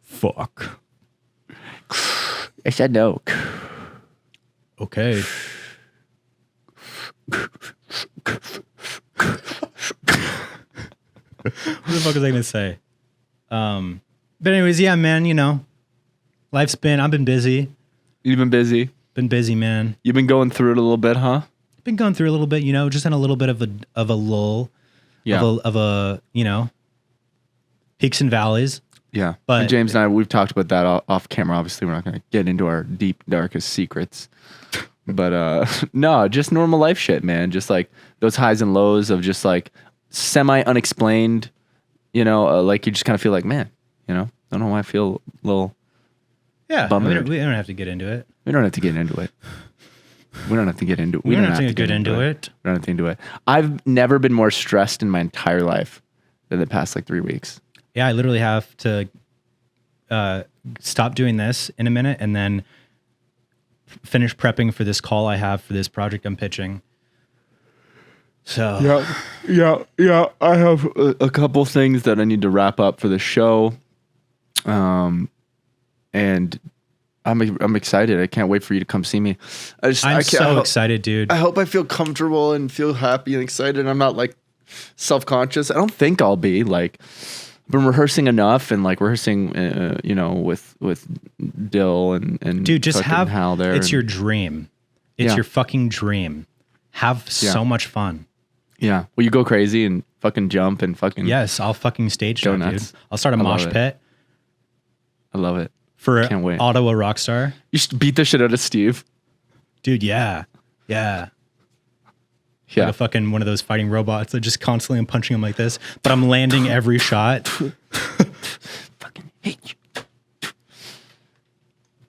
Fuck. I said no. Okay. What the fuck was I gonna say? But anyways, yeah, man, you know, I've been busy. You've been busy? Been busy, man. You've been going through it a little bit, huh? Been going through a little bit, you know, just in a little bit of a lull. Yeah. Of a you know, peaks and valleys. Yeah. But and James and I, we've talked about that off camera. Obviously, we're not going to get into our deep, darkest secrets. But no, just normal life shit, man. Just like those highs and lows of just like semi-unexplained, you know, like you just kind of feel like, man, you know, I don't know why I feel a little bummed. We don't have to get into it. We don't have to get into it. We don't have to get into it. We don't have to get into it. We don't have to get into it. I've never been more stressed in my entire life than the past like 3 weeks. Yeah, I literally have to stop doing this in a minute and then finish prepping for this call I have for this project I'm pitching. So yeah. I have a couple things that I need to wrap up for the show, and I'm excited. I can't wait for you to come see me. I'm so excited, dude. I hope I feel comfortable and feel happy and excited. I'm not like self-conscious. I don't think I'll be like. I've been rehearsing enough and like rehearsing, you know, with Dill and dude, just have Hal there. It's your dream. It's your fucking dream. Have so much fun. Yeah. Will you go crazy and fucking jump and fucking... Yes, I'll fucking stage jump, dude. I'll start a mosh pit. I love it. For Can't wait. Ottawa Rockstar. You should beat the shit out of Steve. Dude, yeah. Yeah. Yeah. Like a fucking one of those fighting robots that just constantly I'm punching him like this, but I'm landing every shot. Fucking hate you.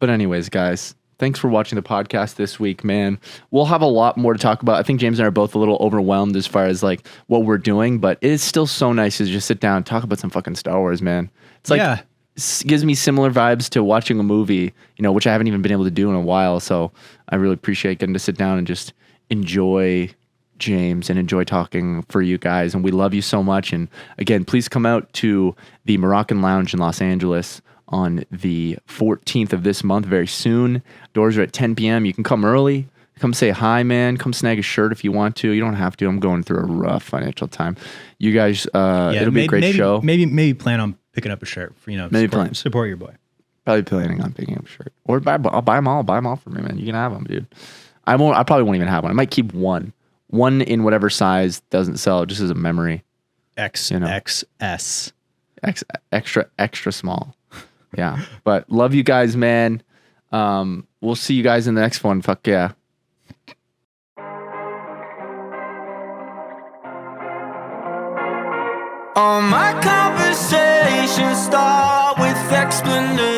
But anyways, guys, thanks for watching the podcast this week, man. We'll have a lot more to talk about. I think James and I are both a little overwhelmed as far as like what we're doing, but it is still so nice to just sit down and talk about some fucking Star Wars, man. It's like gives me similar vibes to watching a movie, which I haven't even been able to do in a while. So I really appreciate getting to sit down and just enjoy James and enjoy talking for you guys. And we love you so much. And again, please come out to the Moroccan Lounge in Los Angeles on the 14th of this month, very soon. Doors are at 10 p.m. You can come early. Come say hi, man. Come snag a shirt if you want to. You don't have to. I'm going through a rough financial time. You guys, it'll be a great show. Maybe plan on picking up a shirt for, support your boy. Probably planning on picking up a shirt. Or I'll buy them all. Buy them all for me, man. You can have them, dude. I probably won't even have one. I might keep one. One in whatever size doesn't sell, just as a memory. XS. Extra small. Yeah. But love you guys, man. We'll see you guys in the next one. Fuck yeah. All my conversations start with explanations.